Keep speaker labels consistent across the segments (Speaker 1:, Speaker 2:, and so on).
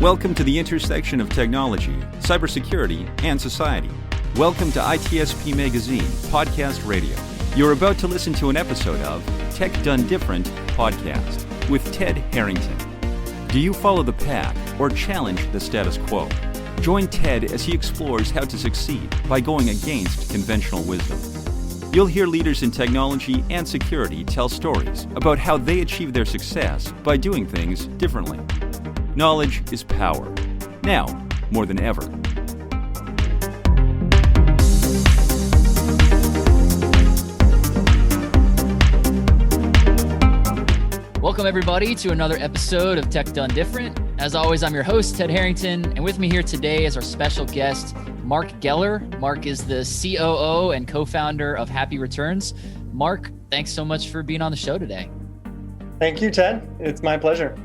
Speaker 1: Welcome to the intersection of technology, cybersecurity, and society. Welcome to ITSP Magazine Podcast Radio. You're about to listen to an episode of Tech Done Different podcast with Ted Harrington. Do you follow the pack or challenge the status quo? Join Ted as he explores how to succeed by going against conventional wisdom. You'll hear leaders in technology and security tell stories about how they achieve their success by doing things differently. Knowledge is power. Now, more than ever.
Speaker 2: Welcome, everybody, to another episode of Tech Done Different. As always, I'm your host, Ted Harrington, and with me here today is our special guest, Mark Geller. Mark is the COO and co-founder of Happy Returns. Mark, thanks so much for being on the show today.
Speaker 3: Thank you, Ted. It's my pleasure.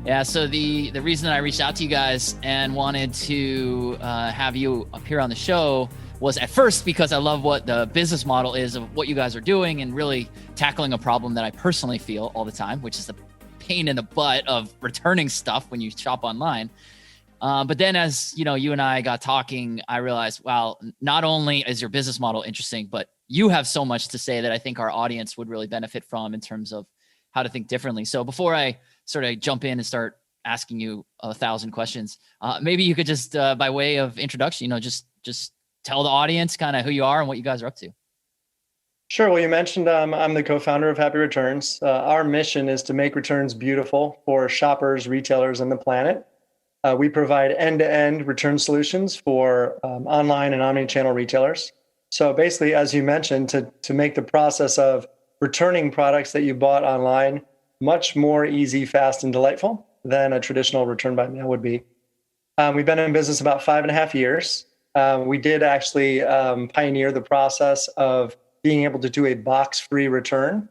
Speaker 2: Yeah, so the reason that I reached out to you guys and wanted to have you appear on the show was at first because I love what the business model is of what you guys are doing and really tackling a problem that I personally feel all the time, which is the pain in the butt of returning stuff when you shop online. But then as you and I got talking, I realized, wow, not only is your business model interesting, but you have so much to say that I think our audience would really benefit from in terms of how to think differently. So before I sort of jump in and start asking you 1,000 questions, maybe you could just, by way of introduction, just tell the audience kind of who you are and what you guys are up to.
Speaker 3: Sure. Well, you mentioned I'm the co-founder of Happy Returns. Our mission is to make returns beautiful for shoppers, retailers, and the planet. We provide end-to-end return solutions for online and omni-channel retailers. So basically, as you mentioned, to make the process of returning products that you bought online much more easy, fast, and delightful than a traditional return by mail would be. We've been in business about 5.5 years. We did actually pioneer the process of being able to do a box-free return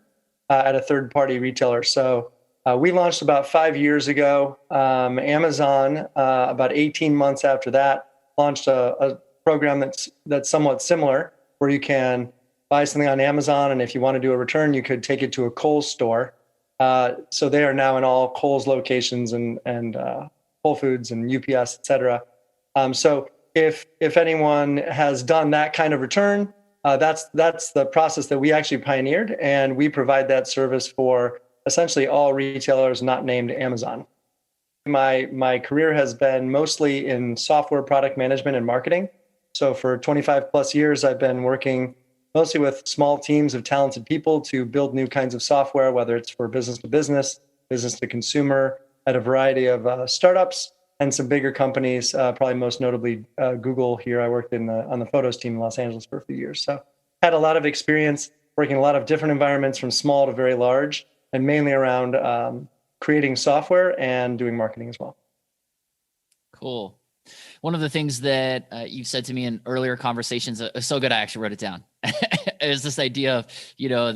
Speaker 3: at a third-party retailer. So we launched about 5 years ago. Amazon, about 18 months after that, launched a program that's somewhat similar, where you can buy something on Amazon, and if you want to do a return, you could take it to a Kohl's store. So they are now in all Kohl's locations and Whole Foods and UPS, et cetera. So if anyone has done that kind of return, that's the process that we actually pioneered, and we provide that service for essentially all retailers not named Amazon. My career has been mostly in software product management and marketing. So for 25 plus years, I've been working mostly with small teams of talented people to build new kinds of software, whether it's for business to business, business to consumer, at a variety of startups and some bigger companies, probably most notably Google here. I worked on the photos team in Los Angeles for a few years. So had a lot of experience working in a lot of different environments from small to very large, and mainly around creating software and doing marketing as well. Cool.
Speaker 2: One of the things that you've said to me in earlier conversations is so good I actually wrote it down. Is this idea of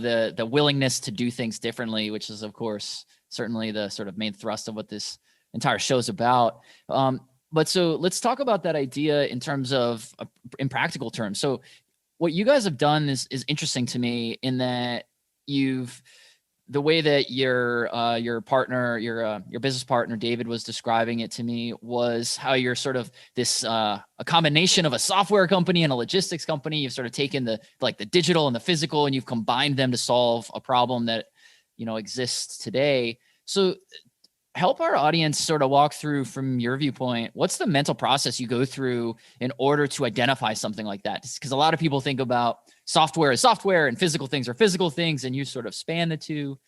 Speaker 2: the willingness to do things differently, which is of course certainly the sort of main thrust of what this entire show is about. But so let's talk about that idea in terms of in practical terms. So what you guys have done is interesting to me in that the way that your partner, your business partner, David, was describing it to me was how you're sort of this a combination of a software company and a logistics company. You've sort of taken the digital and the physical, and you've combined them to solve a problem that exists today. So help our audience sort of walk through, from your viewpoint, what's the mental process you go through in order to identify something like that? Because a lot of people think about software as software and physical things are physical things, and you sort of span the two.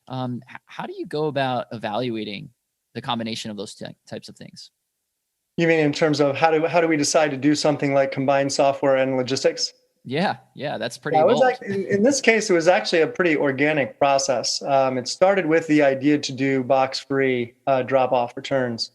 Speaker 2: How do you go about evaluating the combination of those types of things?
Speaker 3: You mean in terms of how do we decide to do something like combine software and logistics?
Speaker 2: Yeah, that's pretty.
Speaker 3: In this case, it was actually a pretty organic process. It started with the idea to do box-free drop-off returns,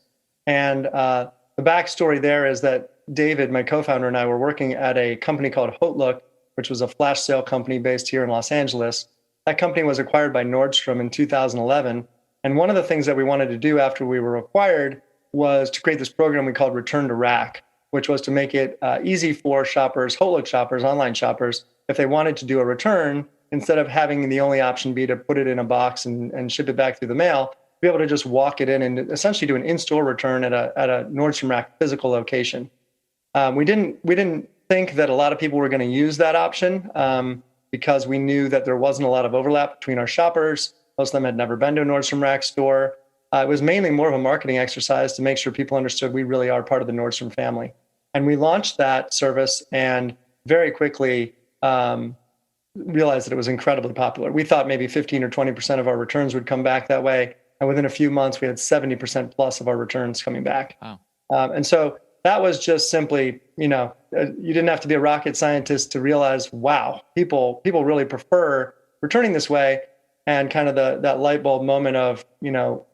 Speaker 3: and the backstory there is that David, my co-founder, and I were working at a company called Hotlook, which was a flash sale company based here in Los Angeles. That company was acquired by Nordstrom in 2011, and one of the things that we wanted to do after we were acquired was to create this program we called Return to Rack, which was to make it easy for shoppers, Hotlook shoppers, online shoppers, if they wanted to do a return, instead of having the only option be to put it in a box and ship it back through the mail, be able to just walk it in and essentially do an in-store return at a Nordstrom Rack physical location. We didn't think that a lot of people were going to use that option because we knew that there wasn't a lot of overlap between our shoppers. Most of them had never been to a Nordstrom Rack store. It was mainly more of a marketing exercise to make sure people understood we really are part of the Nordstrom family. And we launched that service and very quickly realized that it was incredibly popular. We thought maybe 15 or 20% of our returns would come back that way. And within a few months, we had 70% plus of our returns coming back.
Speaker 2: Wow.
Speaker 3: And so that was just simply, you didn't have to be a rocket scientist to realize, wow, people really prefer returning this way. And kind of that light bulb moment of,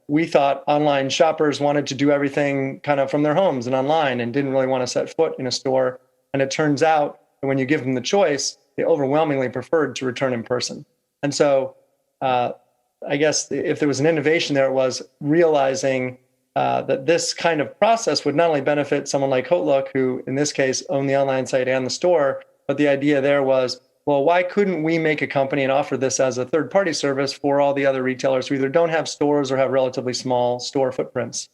Speaker 3: we thought online shoppers wanted to do everything kind of from their homes and online and didn't really want to set foot in a store. And it turns out that when you give them the choice, they overwhelmingly preferred to return in person. And so I guess if there was an innovation there, it was realizing that this kind of process would not only benefit someone like Hotlook, who in this case owned the online site and the store, but the idea there was, well, why couldn't we make a company and offer this as a third-party service for all the other retailers who either don't have stores or have relatively small store footprints?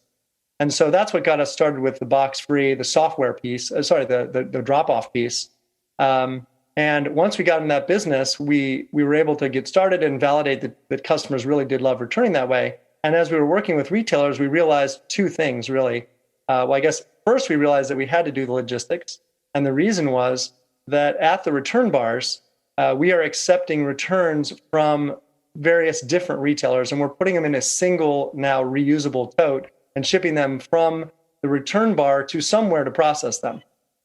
Speaker 3: And so that's what got us started with the box-free, the software piece, the drop-off piece. And once we got in that business, we were able to get started and validate that customers really did love returning that way. And as we were working with retailers, we realized two things, really. Well, I guess first we realized that we had to do the logistics. And the reason was that at the return bars, we are accepting returns from various different retailers, and we're putting them in a single now reusable tote and shipping them from the return bar to somewhere to process them.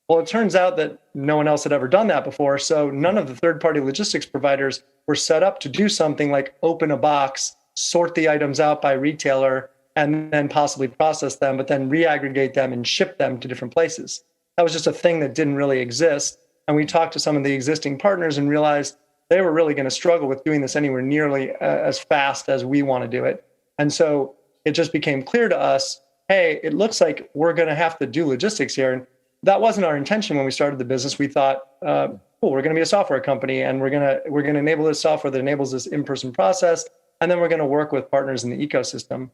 Speaker 3: Well, it turns out that no one else had ever done that before, so none of the third-party logistics providers were set up to do something like open a box, sort the items out by retailer, and then possibly process them, but then re-aggregate them and ship them to different places. That was just a thing that didn't really exist. And we talked to some of the existing partners and realized they were really going to struggle with doing this anywhere nearly as fast as we want to do it. And so it just became clear to us, hey, it looks like we're going to have to do logistics here. And that wasn't our intention when we started the business. We thought, cool, we're going to be a software company and we're going to enable this software that enables this in-person process. And then we're going to work with partners in the ecosystem.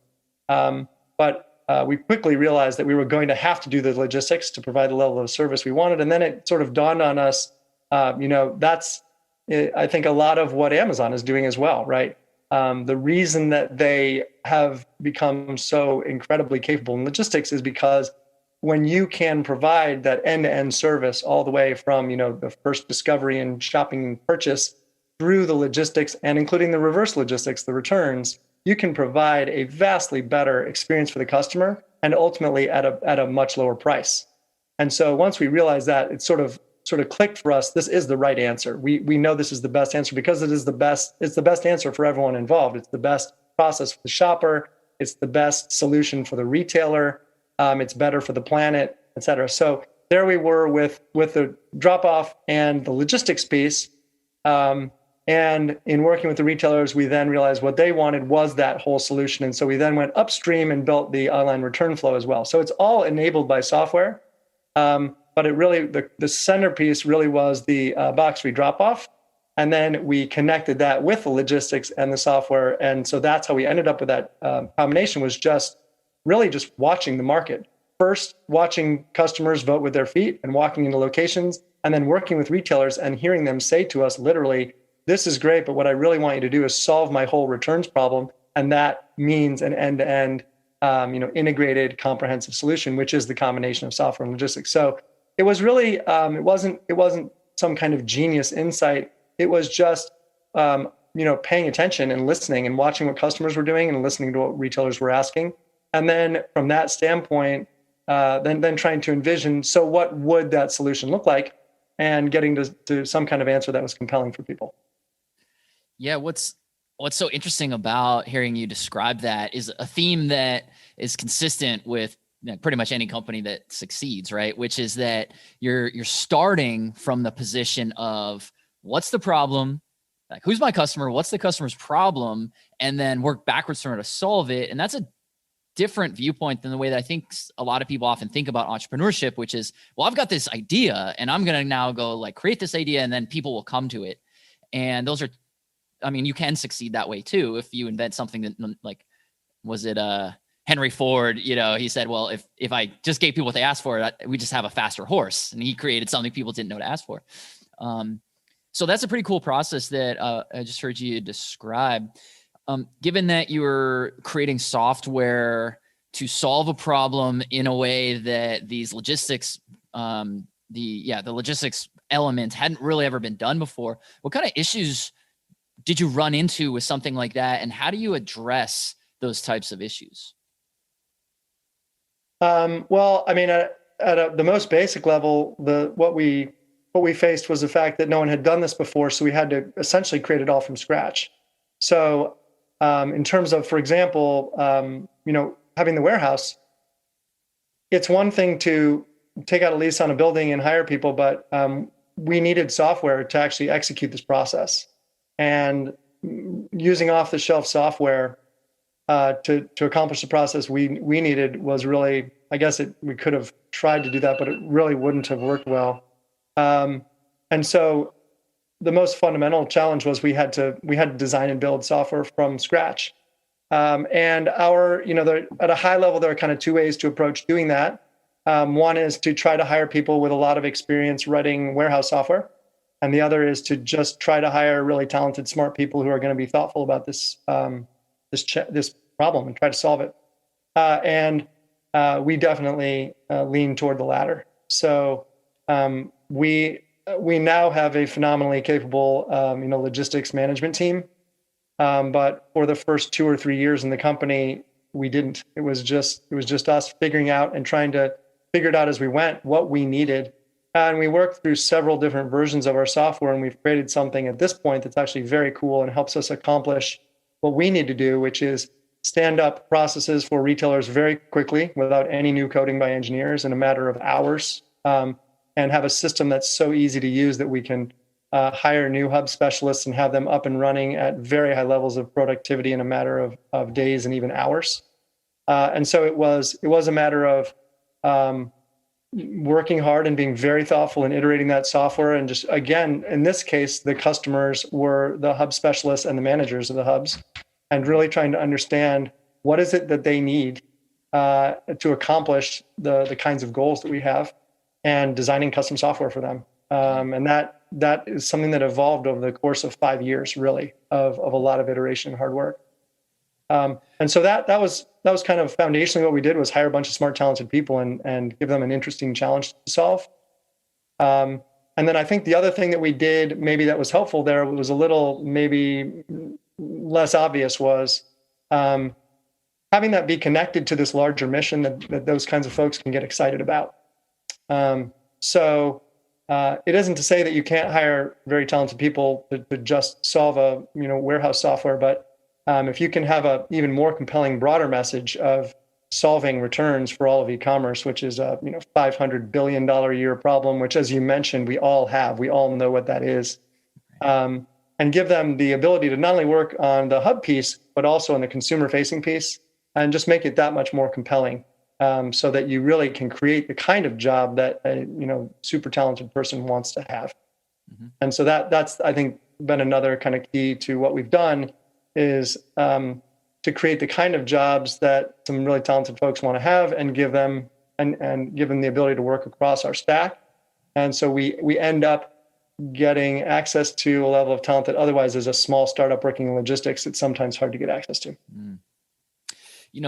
Speaker 3: But we quickly realized that we were going to have to do the logistics to provide the level of service we wanted. And then it sort of dawned on us, that's, I think, a lot of what Amazon is doing as well, right? The reason that they have become so incredibly capable in logistics is because when you can provide that end-to-end service all the way from, the first discovery and shopping and purchase through the logistics and including the reverse logistics, the returns, you can provide a vastly better experience for the customer and ultimately at a much lower price. And so once we realized that, it sort of clicked for us. This is the right answer. We know this is the best answer because it's the best answer for everyone involved. It's the best process for the shopper. It's the best solution for the retailer. It's better for the planet, et cetera. So there we were with the drop off and the logistics piece. And in working with the retailers, we then realized what they wanted was that whole solution. And so we then went upstream and built the online return flow as well. So it's all enabled by software. But it really, the centerpiece really was the box-free drop-off. And then we connected that with the logistics and the software. And so that's how we ended up with that combination, was just watching the market. First, watching customers vote with their feet and walking into locations, and then working with retailers and hearing them say to us literally, this is great, but what I really want you to do is solve my whole returns problem. And that means an end-to-end, integrated, comprehensive solution, which is the combination of software and logistics. So it was really, it wasn't some kind of genius insight. It was just, paying attention and listening and watching what customers were doing and listening to what retailers were asking. And then from that standpoint, then trying to envision, so what would that solution look like, and getting to some kind of answer that was compelling for people.
Speaker 2: Yeah, what's so interesting about hearing you describe that is a theme that is consistent with pretty much any company that succeeds, right? Which is that you're starting from the position of what's the problem, like who's my customer, what's the customer's problem, and then work backwards from it to solve it. And that's a different viewpoint than the way that I think a lot of people often think about entrepreneurship, which is, well, I've got this idea and I'm going to now go create this idea and then people will come to it. And those are, you can succeed that way too if you invent something that was it Henry Ford? He said, well, if I just gave people what they asked for, we just have a faster horse. And he created something people didn't know to ask for. So that's a pretty cool process that I just heard you describe. Given that you were creating software to solve a problem in a way that these logistics, the logistics element hadn't really ever been done before, what kind of issues did you run into with something like that? And how do you address those types of issues?
Speaker 3: Well, I mean, at the most basic level, what we faced was the fact that no one had done this before, so we had to essentially create it all from scratch. So, in terms of, for example, having the warehouse, it's one thing to take out a lease on a building and hire people, but we needed software to actually execute this process. And using off-the-shelf software to accomplish the process we needed was really, I guess we could have tried to do that, but it really wouldn't have worked well. And so the most fundamental challenge was we had to design and build software from scratch. And at a high level, there are kind of two ways to approach doing that. One is to try to hire people with a lot of experience writing warehouse software. And the other is to just try to hire really talented, smart people who are going to be thoughtful about this problem and try to solve it. And we definitely lean toward the latter. So we now have a phenomenally capable logistics management team. But for the first 2 or 3 years in the company, we didn't. It was just us figuring out and trying to figure it out as we went what we needed. And we worked through several different versions of our software, and we've created something at this point that's actually very cool and helps us accomplish what we need to do, which is stand up processes for retailers very quickly without any new coding by engineers in a matter of hours, and have a system that's so easy to use that we can hire new hub specialists and have them up and running at very high levels of productivity in a matter of days and even hours. And so it was a matter of working hard and being very thoughtful and iterating that software. And just, again, in this case, the customers were the hub specialists and the managers of the hubs, and really trying to understand what is it that they need to accomplish the kinds of goals that we have, and designing custom software for them. And that is something that evolved over the course of 5 years, really, of a lot of iteration and hard work. And so that was kind of foundationally what we did, was hire a bunch of smart, talented people and give them an interesting challenge to solve. And then I think the other thing that we did, maybe that was helpful there, was a little maybe less obvious, was having that be connected to this larger mission that those kinds of folks can get excited about. So it isn't to say that you can't hire very talented people to just solve a warehouse software, but if you can have a even more compelling, broader message of solving returns for all of e-commerce, which is a $500 billion a year problem, which, as you mentioned, we all know what that is, and give them the ability to not only work on the hub piece, but also on the consumer-facing piece, and just make it that much more compelling, so that you really can create the kind of job that a super talented person wants to have. Mm-hmm. And so that's, I think, been another kind of key to what we've done, is to create the kind of jobs that some really talented folks want to have, and give them the ability to work across our stack. And so we end up getting access to a level of talent that otherwise, as a small startup working in logistics, it's sometimes hard to get access to.
Speaker 2: Mm.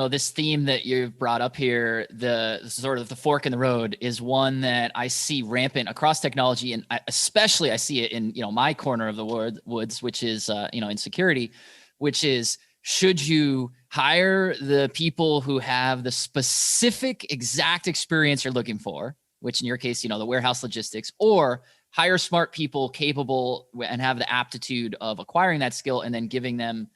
Speaker 2: This theme that you've brought up here, the sort of the fork in the road, is one that I see rampant across technology. And especially I see it in, my corner of the woods, which is, in security, which is, should you hire the people who have the specific exact experience you're looking for, which in your case, the warehouse logistics, or hire smart people capable and have the aptitude of acquiring that skill and then giving them,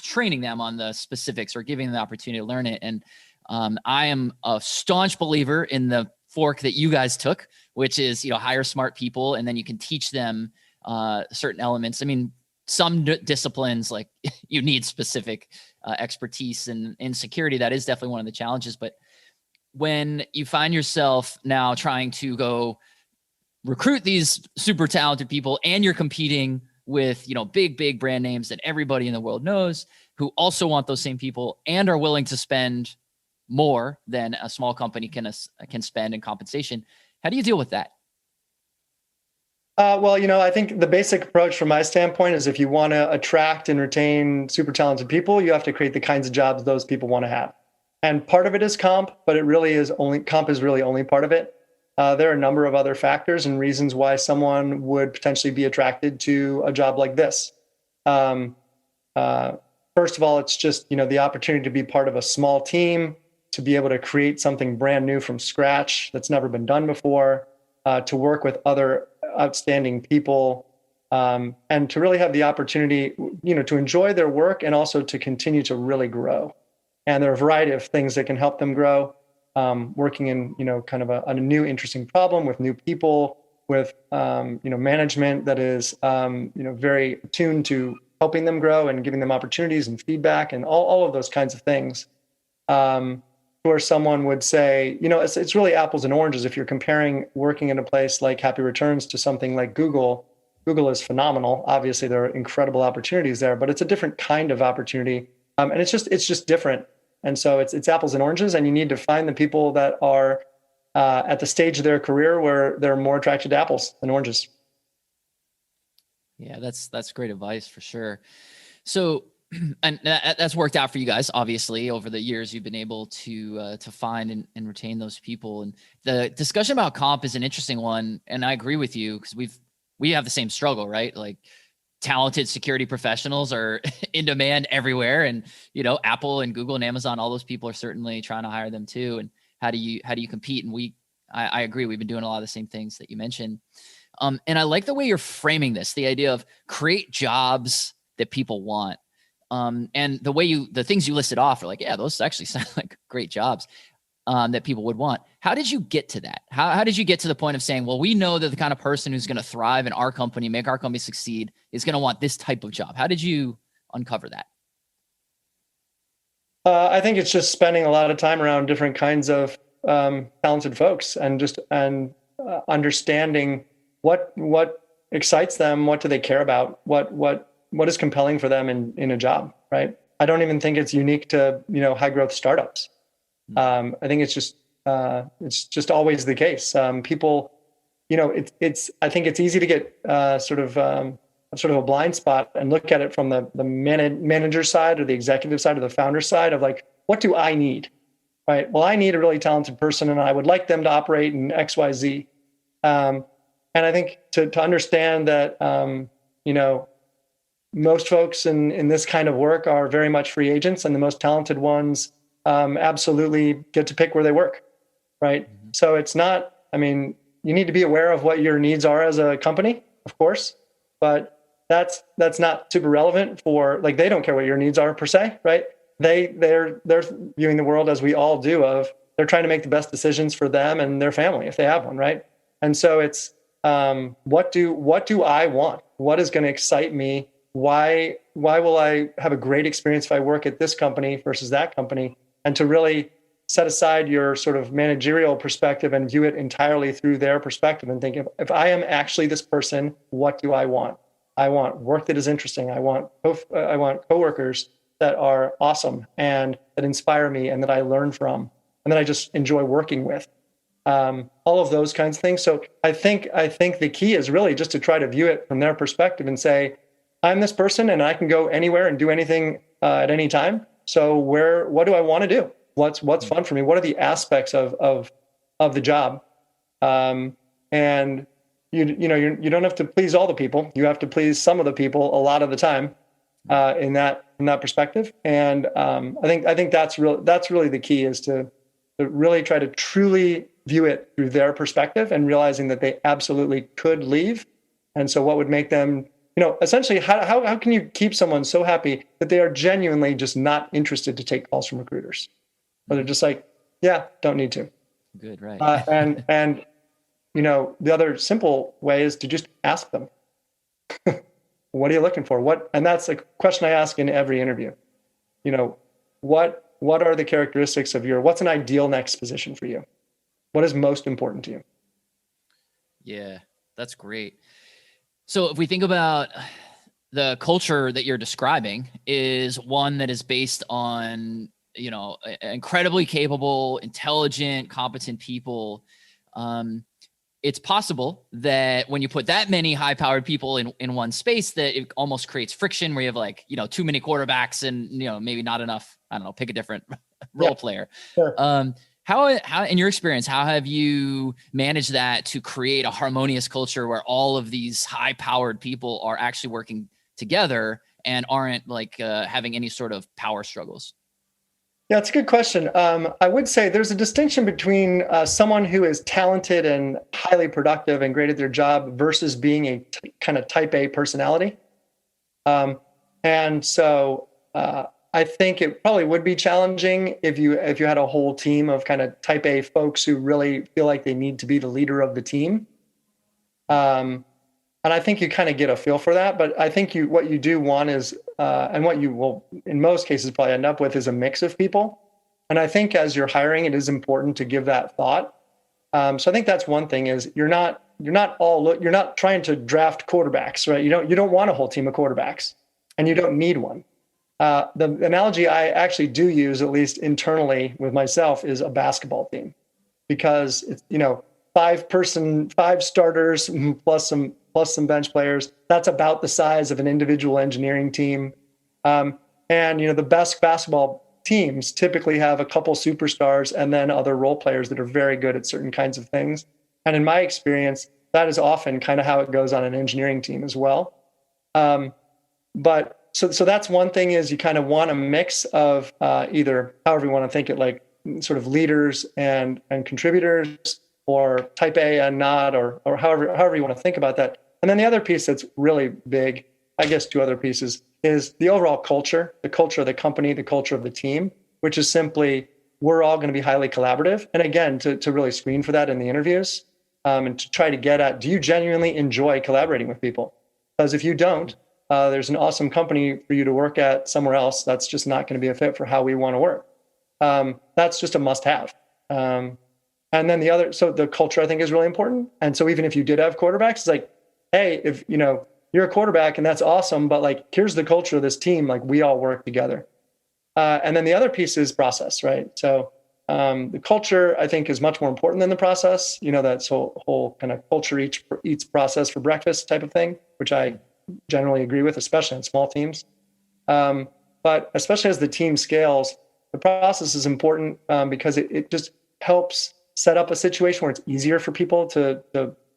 Speaker 2: training them on the specifics or giving them the opportunity to learn it. And I am a staunch believer in the fork that you guys took, which is, hire smart people and then you can teach them certain elements. I mean, some disciplines, like you need specific expertise in security. That is definitely one of the challenges. But when you find yourself now trying to go recruit these super talented people, and you're competing with, big brand names that everybody in the world knows, who also want those same people and are willing to spend more than a small company can spend in compensation. How do you deal with that?
Speaker 3: Well, I think the basic approach from my standpoint is if you want to attract and retain super talented people, you have to create the kinds of jobs those people want to have. And part of it is comp, but comp is really only part of it. There are a number of other factors and reasons why someone would potentially be attracted to a job like this. First of all, it's just, the opportunity to be part of a small team, to be able to create something brand new from scratch that's never been done before, to work with other outstanding people, and to really have the opportunity, to enjoy their work and also to continue to really grow. And there are a variety of things that can help them grow, working in, kind of a new, interesting problem with new people, with, management that is, very attuned to helping them grow and giving them opportunities and feedback and all of those kinds of things. Where someone would say, it's really apples and oranges. If you're comparing working in a place like Happy Returns to something like Google, Google is phenomenal. Obviously, there are incredible opportunities there, but it's a different kind of opportunity, and it's just different. And so it's apples and oranges, and you need to find the people that are at the stage of their career where they're more attracted to apples than oranges.
Speaker 2: Yeah, that's great advice for sure. So. And that's worked out for you guys, obviously, over the years. You've been able to find and retain those people. And the discussion about comp is an interesting one. And I agree with you because we have the same struggle, right? Like talented security professionals are in demand everywhere. And, Apple and Google and Amazon, all those people are certainly trying to hire them too. And how do you compete? And I agree. We've been doing a lot of the same things that you mentioned. And I like the way you're framing this, the idea of create jobs that people want. And the things you listed off are like, yeah, those actually sound like great jobs that people would want. How did you get to that? How did you get to the point of saying, well, we know that the kind of person who's going to thrive in our company, make our company succeed, is going to want this type of job? How did you uncover that?
Speaker 3: I think it's just spending a lot of time around different kinds of talented folks and understanding what excites them, what do they care about, what is compelling for them in a job, right? I don't even think it's unique to, high growth startups. I think it's just always the case. People, I think it's easy to get sort of a blind spot and look at it from the manager side or the executive side or the founder side of like, what do I need, right? Well, I need a really talented person and I would like them to operate in X, Y, Z. And I think to understand that, most folks in this kind of work are very much free agents, and the most talented ones absolutely get to pick where they work, right? Mm-hmm. So it's not, you need to be aware of what your needs are as a company, of course, but that's not super relevant for, like, they don't care what your needs are per se, right? They're viewing the world as we all do of, they're trying to make the best decisions for them and their family if they have one, right? And so it's what do I want? What is going to excite me? Why will I have a great experience if I work at this company versus that company? And to really set aside your sort of managerial perspective and view it entirely through their perspective and think, if I am actually this person, what do I want? I want work that is interesting. I want coworkers that are awesome and that inspire me and that I learn from and that I just enjoy working with. All of those kinds of things. So I think the key is really just to try to view it from their perspective and say, I'm this person and I can go anywhere and do anything at any time. So what do I want to do? What's fun for me? What are the aspects of the job? And you don't have to please all the people. You have to please some of the people a lot of the time in that perspective. And I think that's really the key, is to really try to truly view it through their perspective and realizing that they absolutely could leave. And so what would make them, essentially, how can you keep someone so happy that they are genuinely just not interested to take calls from recruiters? Or they're just like, yeah, don't need to.
Speaker 2: Good, right.
Speaker 3: And the other simple way is to just ask them, what are you looking for? And that's a question I ask in every interview. What are the characteristics of what's an ideal next position for you? What is most important to you?
Speaker 2: Yeah, that's great. So if we think about the culture that you're describing is one that is based on, incredibly capable, intelligent, competent people. It's possible that when you put that many high-powered people in one space, that it almost creates friction where you have too many quarterbacks and, maybe not enough, I don't know, pick a different role player.
Speaker 3: Sure.
Speaker 2: How, in your experience, how have you managed that to create a harmonious culture where all of these high-powered people are actually working together and aren't having any sort of power struggles?
Speaker 3: Yeah, it's a good question. I would say there's a distinction between someone who is talented and highly productive and great at their job versus being a kind of type A personality. And so I think it probably would be challenging if you had a whole team of kind of type A folks who really feel like they need to be the leader of the team. And I think you kind of get a feel for that, but I think what you do want is, and what you will in most cases probably end up with, is a mix of people. And I think as you're hiring, it is important to give that thought. So I think that's one thing is you're not trying to draft quarterbacks, right? You don't want a whole team of quarterbacks, and you don't need one. The analogy I actually do use, at least internally with myself, is a basketball team, because it's, 5 starters plus some bench players. That's about the size of an individual engineering team. And the best basketball teams typically have a couple superstars and then other role players that are very good at certain kinds of things. And in my experience, that is often kind of how it goes on an engineering team as well. But so that's one thing, is you kind of want a mix of either, however you want to think it, like sort of leaders and contributors, or type A and not, or however you want to think about that. And then the other piece that's really big, I guess 2 other pieces, is the overall culture, the culture of the company, the culture of the team, which is simply, we're all going to be highly collaborative. And again, to really screen for that in the interviews, and to try to get at, do you genuinely enjoy collaborating with people? Because if you don't, there's an awesome company for you to work at somewhere else that's just not going to be a fit for how we want to work. That's just a must-have. And then so the culture, I think, is really important. And so even if you did have quarterbacks, it's like, hey, if you're a quarterback and that's awesome, but here's the culture of this team, we all work together. And then the other piece is process, right? So the culture, I think, is much more important than the process. That whole kind of culture eats process for breakfast type of thing, which I generally agree with, especially in small teams. But especially as the team scales, the process is important because it just helps set up a situation where it's easier for people to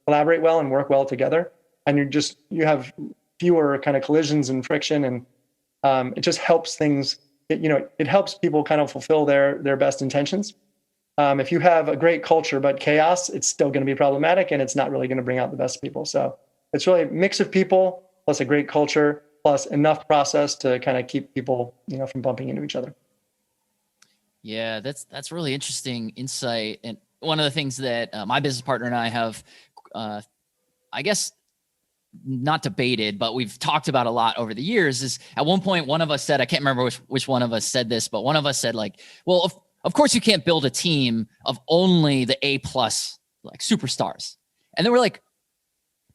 Speaker 3: collaborate well and work well together. And you have fewer kind of collisions and friction, and it just helps things. It helps people kind of fulfill their best intentions. If you have a great culture but chaos, it's still going to be problematic, and it's not really going to bring out the best people. So it's really a mix of people plus a great culture plus enough process to kind of keep people from bumping into each other.
Speaker 2: Yeah, that's really interesting insight. And one of the things that my business partner and I have, I guess, not debated, but we've talked about a lot over the years, is at one point one of us said, I can't remember which one of us said this, but one of us said well, of course you can't build a team of only the A+ superstars. And then we're like,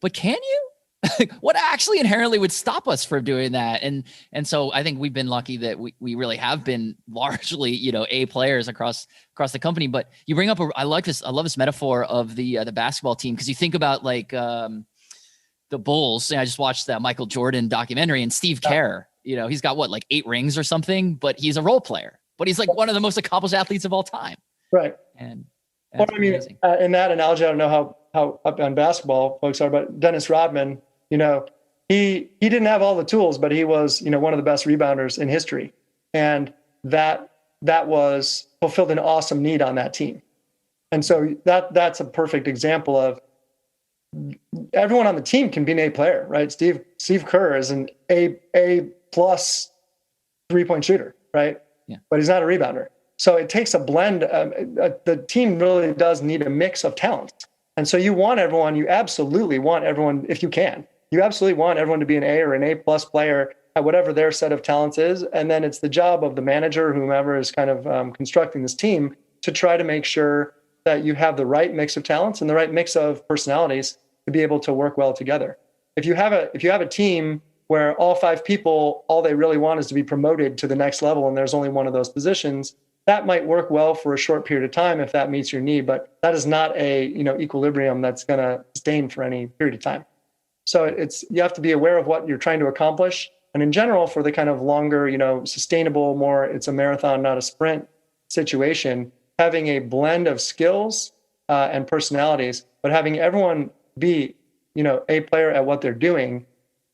Speaker 2: but can you? What actually inherently would stop us from doing that? And so I think we've been lucky that we really have been largely, A players across the company. But you bring up I love this metaphor of the basketball team, because you think about the Bulls. And I just watched that Michael Jordan documentary, and Steve Kerr, he's got 8 rings or something, but he's a role player, but he's one of the most accomplished athletes of all time.
Speaker 3: Right.
Speaker 2: And
Speaker 3: amazing. In that analogy, I don't know how up on basketball folks are, but Dennis Rodman, he didn't have all the tools, but he was, one of the best rebounders in history. And that was fulfilled an awesome need on that team. And so that's a perfect example of everyone on the team can be an A player, right? Steve Kerr is an A+ 3-point shooter, right?
Speaker 2: Yeah.
Speaker 3: But he's not a rebounder. So it takes a blend. The team really does need a mix of talents. And so you absolutely want everyone, if you can, you absolutely want everyone to be an A or an A+ player at whatever their set of talents is. And then it's the job of the manager, whomever is kind of constructing this team, to try to make sure that you have the right mix of talents and the right mix of personalities to be able to work well together. If you have a team where all 5 people, all they really want is to be promoted to the next level, and there's only one of those positions. That might work well for a short period of time if that meets your need, but that is not a equilibrium that's going to sustain for any period of time. So you have to be aware of what you're trying to accomplish. And in general, for the kind of longer, sustainable, more, it's a marathon, not a sprint situation, having a blend of skills and personalities, but having everyone be, a player at what they're doing.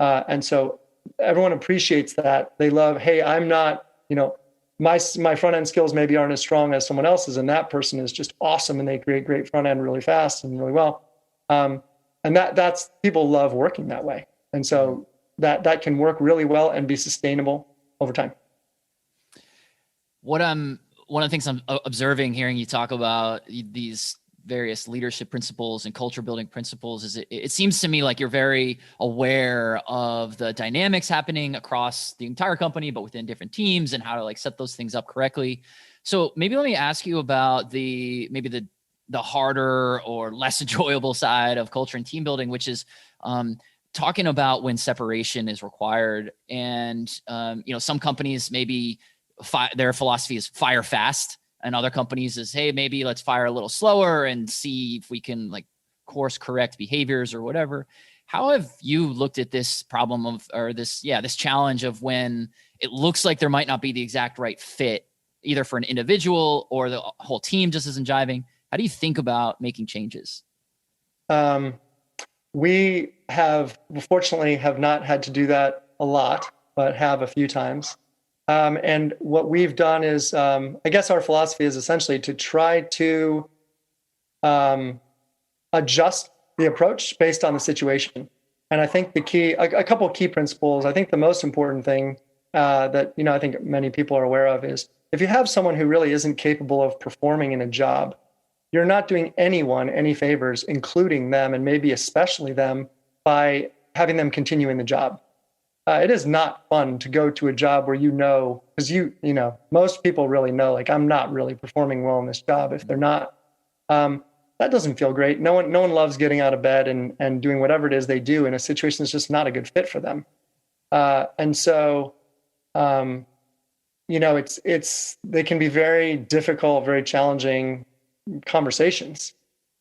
Speaker 3: And so everyone appreciates that. They love, hey, I'm not, my front end skills maybe aren't as strong as someone else's, and that person is just awesome, and they create great front end really fast and really well. And that's people love working that way, and so that can work really well and be sustainable over time.
Speaker 2: One of the things I'm observing, hearing you talk about these various leadership principles and culture building principles, is it seems to me like you're very aware of the dynamics happening across the entire company, but within different teams, and how to set those things up correctly. So maybe let me ask you about the harder or less enjoyable side of culture and team building, which is talking about when separation is required. And some companies maybe their philosophy is fire fast, and other companies is, hey, maybe let's fire a little slower and see if we can course correct behaviors or whatever. How have you looked at this problem this challenge of when it looks like there might not be the exact right fit, either for an individual or the whole team just isn't jiving? How do you think about making changes?
Speaker 3: We fortunately have not had to do that a lot, but have a few times. And what we've done is, I guess our philosophy is essentially to try to adjust the approach based on the situation. And I think a couple of key principles, I think the most important thing that, I think many people are aware of is, if you have someone who really isn't capable of performing in a job, you're not doing anyone any favors, including them, and maybe especially them, by having them continue in the job. It is not fun to go to a job where because most people really know, I'm not really performing well in this job. If they're not, that doesn't feel great. No one loves getting out of bed and doing whatever it is they do in a situation that's just not a good fit for them. And so, they can be very difficult, very challenging conversations.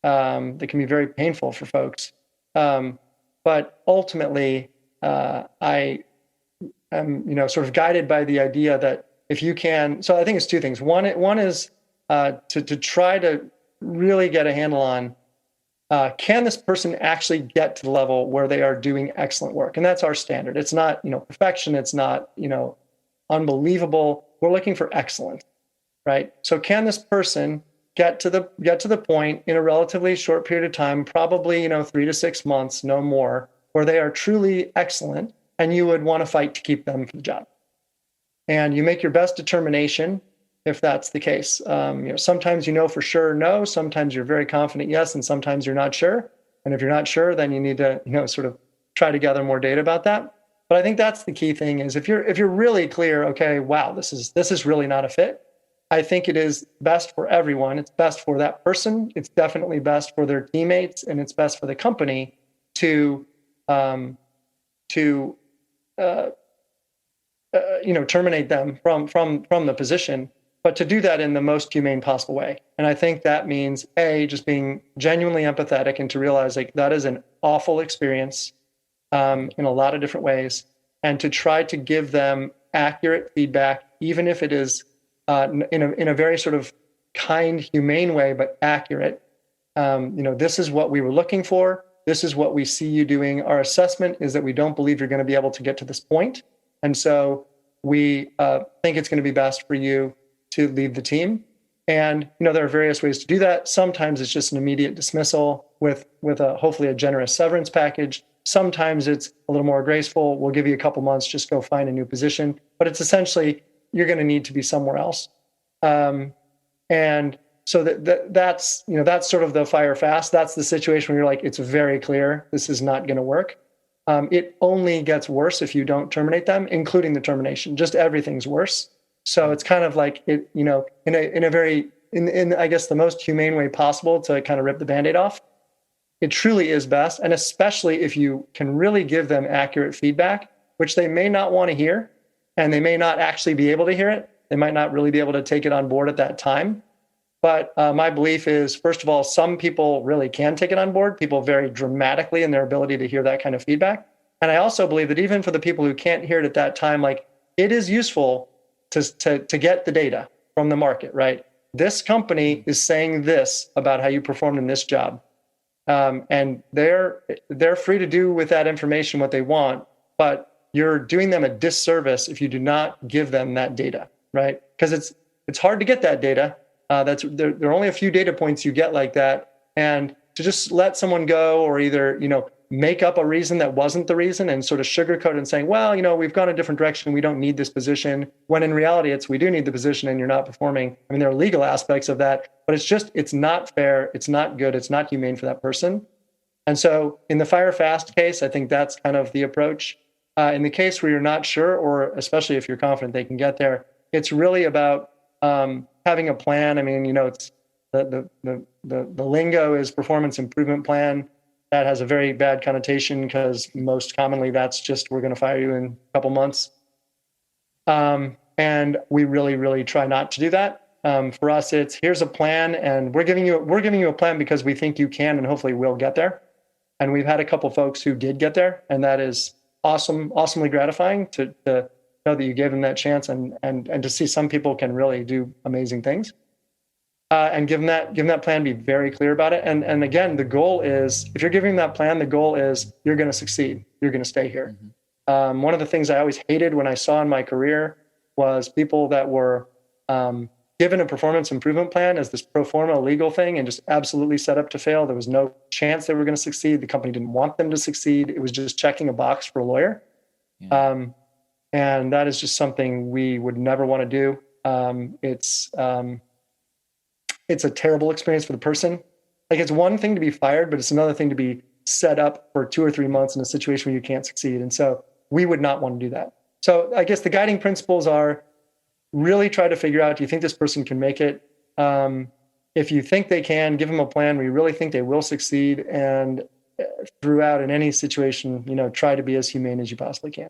Speaker 3: They can be very painful for folks. But ultimately, I am, sort of guided by the idea that if you can, so I think it's two things. One is to try to really get a handle on, can this person actually get to the level where they are doing excellent work? And that's our standard. It's not, perfection. It's not, unbelievable. We're looking for excellence, right? So can this person get to the point in a relatively short period of time, probably, 3 to 6 months, no more, where they are truly excellent, and you would want to fight to keep them for the job. And you make your best determination if that's the case. Sometimes for sure no, sometimes you're very confident yes, and sometimes you're not sure. And if you're not sure, then you need to sort of try to gather more data about that. But I think that's the key thing is if you're really clear, okay, wow, this is really not a fit. I think it is best for everyone. It's best for that person. It's definitely best for their teammates, and it's best for the company to terminate them from the position, but to do that in the most humane possible way. And I think that means just being genuinely empathetic and to realize that is an awful experience in a lot of different ways, and to try to give them accurate feedback, even if it is in a very sort of kind, humane way, but accurate. This is what we were looking for. This is what we see you doing. Our assessment is that we don't believe you're going to be able to get to this point. And so we think it's going to be best for you to leave the team. And, there are various ways to do that. Sometimes it's just an immediate dismissal with hopefully a generous severance package. Sometimes it's a little more graceful. We'll give you a couple months, just go find a new position. But it's essentially, you're going to need to be somewhere else. And so that's sort of the fire fast. That's the situation where you're like, it's very clear this is not going to work. It only gets worse if you don't terminate them, including the termination. Just everything's worse. So it's kind of like it, in I guess the most humane way possible to kind of rip the Band-Aid off. It truly is best, and especially if you can really give them accurate feedback, which they may not want to hear, and they may not actually be able to hear it. They might not really be able to take it on board at that time. But my belief is, first of all, some people really can take it on board. People vary dramatically in their ability to hear that kind of feedback. And I also believe that even for the people who can't hear it at that time, like, it is useful to get the data from the market, right? This company is saying this about how you performed in this job. And they're free to do with that information what they want, but you're doing them a disservice if you do not give them that data, right? Because it's hard to get that data. There are only a few data points you get like that, and to just let someone go, or either make up a reason that wasn't the reason and sort of sugarcoat and saying, well, we've gone a different direction, we don't need this position, when in reality we do need the position and you're not performing. I mean, there are legal aspects of that, but it's not fair, it's not good, it's not humane for that person. And so in the fire fast case, I think that's kind of the approach. In the case where you're not sure, or especially if you're confident they can get there, it's really about having a plan. I mean, it's the lingo is performance improvement plan. That has a very bad connotation because most commonly that's just, we're going to fire you in a couple months. And we really, really try not to do that. For us, it's, here's a plan, and we're giving you a plan because we think you can and hopefully will get there. And we've had a couple folks who did get there, and that is awesomely gratifying to know that you gave them that chance, and to see some people can really do amazing things. And give them that plan, be very clear about it. And again, the goal is, if you're giving that plan, the goal is you're going to succeed. You're going to stay here. Mm-hmm. One of the things I always hated when I saw in my career was people that were given a performance improvement plan as this pro forma legal thing and just absolutely set up to fail. There was no chance they were going to succeed. The company didn't want them to succeed. It was just checking a box for a lawyer. Yeah. And that is just something we would never want to do. It's a terrible experience for the person. Like, it's one thing to be fired, but it's another thing to be set up for 2 or 3 months in a situation where you can't succeed. And so we would not want to do that. So I guess the guiding principles are, really try to figure out, do you think this person can make it? If you think they can, give them a plan where you really think they will succeed. And throughout, in any situation, try to be as humane as you possibly can.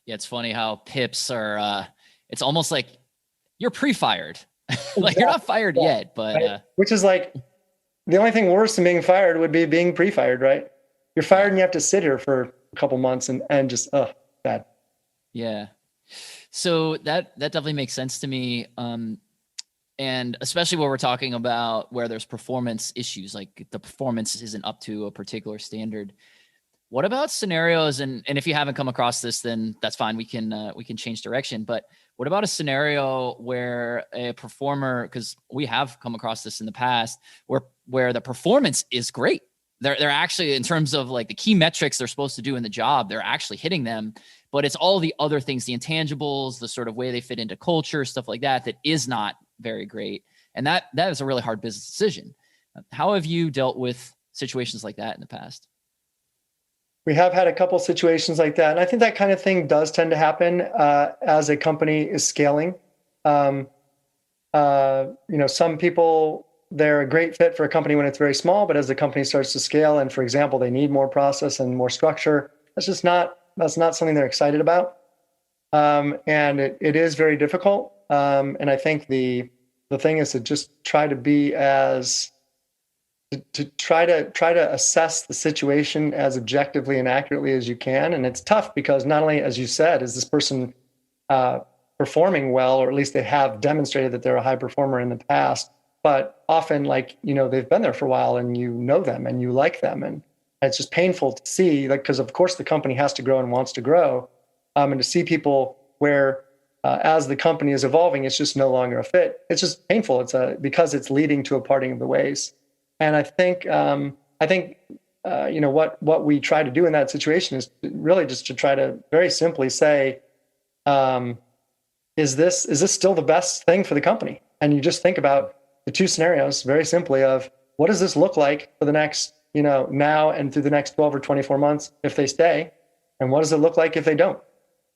Speaker 2: Yeah, it's funny how PIPs are, it's almost like you're pre-fired.
Speaker 3: Like,
Speaker 2: you're not fired yet, but
Speaker 3: right? Which is like, the only thing worse than being fired would be being pre-fired, right? You're fired and you have to sit here for a couple months and just bad.
Speaker 2: Yeah. So that definitely makes sense to me. And especially when we're talking about where there's performance issues, like the performance isn't up to a particular standard. What about scenarios? And if you haven't come across this, then that's fine. We can change direction. But what about a scenario where a performer, because we have come across this in the past, where the performance is great. They're actually, in terms of like the key metrics they're supposed to do in the job, they're actually hitting them. But it's all the other things, the intangibles, the sort of way they fit into culture, stuff like that is not very great. And that is a really hard business decision. How have you dealt with situations like that in the past?
Speaker 3: We have had a couple situations like that. And I think that kind of thing does tend to happen as a company is scaling. Some people, they're a great fit for a company when it's very small, but as the company starts to scale, and for example, they need more process and more structure, that's not something they're excited about. And it is very difficult. And I think the thing is to just try to be try to assess the situation as objectively and accurately as you can. And it's tough because not only, as you said, is this person performing well, or at least they have demonstrated that they're a high performer in the past, but often, they've been there for a while and you know them and you like them. And it's just painful to see, because of course the company has to grow and wants to grow. And to see people where as the company is evolving, it's just no longer a fit. It's just painful. Because it's leading to a parting of the ways. And I think what we try to do in that situation is really just to try to very simply say, is this still the best thing for the company? And you just think about the two scenarios very simply of, what does this look like for the next, now and through the next 12 or 24 months if they stay? And what does it look like if they don't?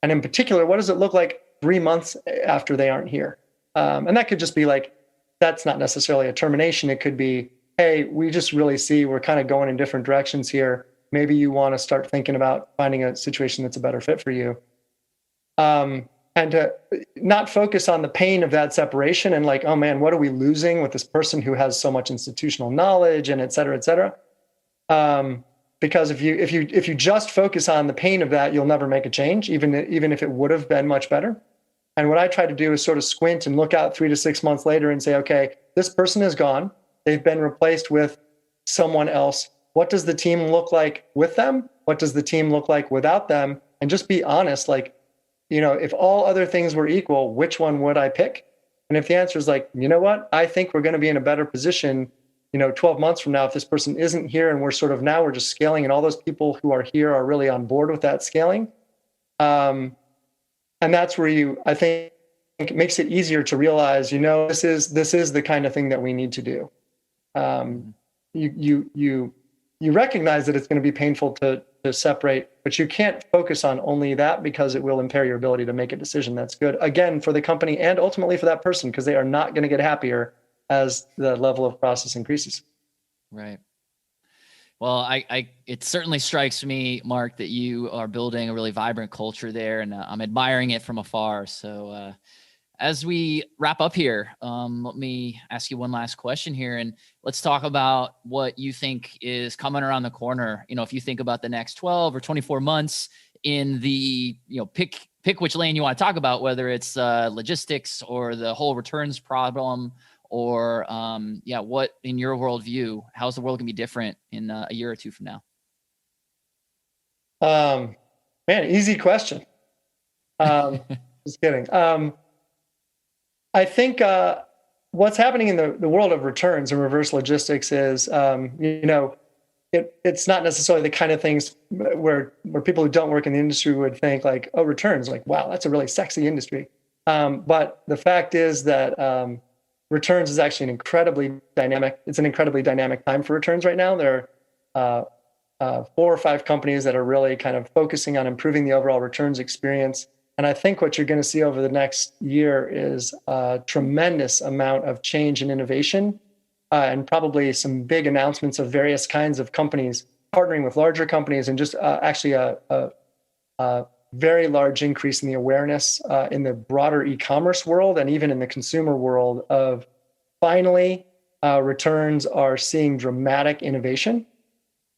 Speaker 3: And in particular, what does it look like 3 months after they aren't here? And that could just be like, that's not necessarily a termination. It could be, hey, we just really see we're kind of going in different directions here. maybe you want to start thinking about finding a situation that's a better fit for you. And to not focus on the pain of that separation and like, oh man, what are we losing with this person who has so much institutional knowledge and et cetera, et cetera. Because if you just focus on the pain of that, you'll never make a change, even if it would have been much better. And what I try to do is sort of squint and look out 3 to 6 months later and say, okay, this person is gone. They've been replaced with someone else. What does the team look like with them? What does the team look like without them? And just be honest, like, if all other things were equal, which one would I pick? And if the answer is like, you know what, I think we're going to be in a better position, 12 months from now, if this person isn't here and we're just scaling and all those people who are here are really on board with that scaling. And that's where I think it makes it easier to realize, this is the kind of thing that we need to do. You recognize that it's going to be painful to separate, but you can't focus on only that because it will impair your ability to make a decision that's good, again, for the company and ultimately for that person, because they are not going to get happier as the level of process increases.
Speaker 2: Right. Well, it certainly strikes me, Mark, that you are building a really vibrant culture there, and I'm admiring it from afar. So as we wrap up here, let me ask you one last question here, and let's talk about what you think is coming around the corner. If you think about the next 12 or 24 months in the, pick which lane you want to talk about, whether it's logistics or the whole returns problem, or what in your worldview, how's the world gonna be different in a year or two from now?
Speaker 3: Man, easy question. Just kidding. I think what's happening in the world of returns and reverse logistics is, it's not necessarily the kind of things where people who don't work in the industry would think like, oh, returns, like, wow, that's a really sexy industry. But the fact is that returns is actually an incredibly dynamic time for returns right now. There are 4 or 5 companies that are really kind of focusing on improving the overall returns experience. And I think what you're going to see over the next year is a tremendous amount of change and innovation, and probably some big announcements of various kinds of companies partnering with larger companies, and just actually a very large increase in the awareness in the broader e-commerce world and even in the consumer world of finally returns are seeing dramatic innovation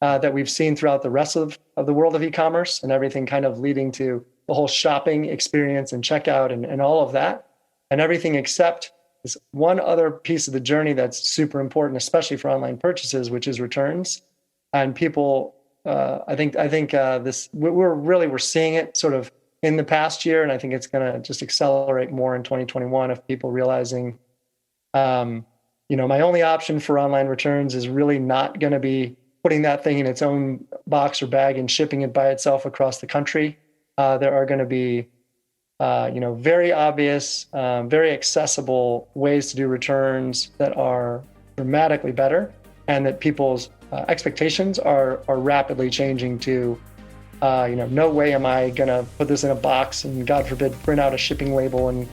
Speaker 3: that we've seen throughout the rest of the world of e-commerce, and everything kind of leading to the whole shopping experience and checkout and all of that, and everything except this one other piece of the journey that's super important, especially for online purchases, which is returns. And people, I think we're seeing it sort of in the past year, and I think it's going to just accelerate more in 2021 of people realizing, my only option for online returns is really not going to be putting that thing in its own box or bag and shipping it by itself across the country. There are going to be, very obvious, very accessible ways to do returns that are dramatically better, and that people's expectations are rapidly changing to, no way am I going to put this in a box and, God forbid, print out a shipping label and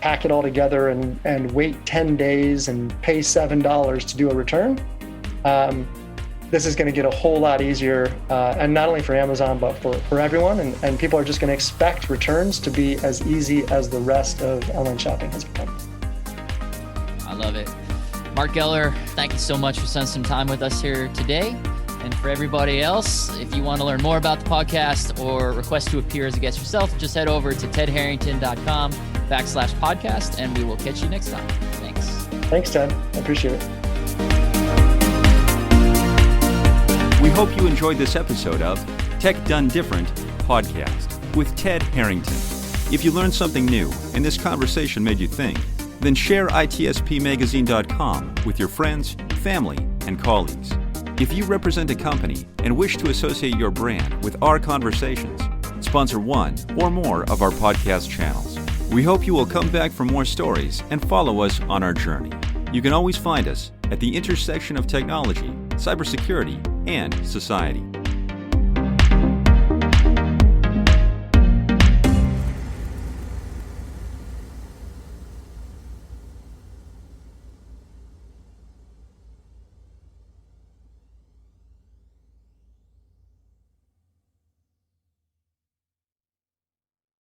Speaker 3: pack it all together and wait 10 days and pay $7 to do a return. This is going to get a whole lot easier, and not only for Amazon, but for everyone. And people are just going to expect returns to be as easy as the rest of online shopping has become.
Speaker 2: I love it. Mark Geller, thank you so much for spending some time with us here today. And for everybody else, if you want to learn more about the podcast or request to appear as a guest yourself, just head over to tedharrington.com/podcast, and we will catch you next time. Thanks.
Speaker 3: Thanks, Ted. I appreciate it.
Speaker 1: We hope you enjoyed this episode of Tech Done Different podcast with Ted Harrington. If you learned something new and this conversation made you think, then share itspmagazine.com with your friends, family, and colleagues. If you represent a company and wish to associate your brand with our conversations, sponsor one or more of our podcast channels. We hope you will come back for more stories and follow us on our journey. You can always find us at the intersection of technology, cybersecurity, and society.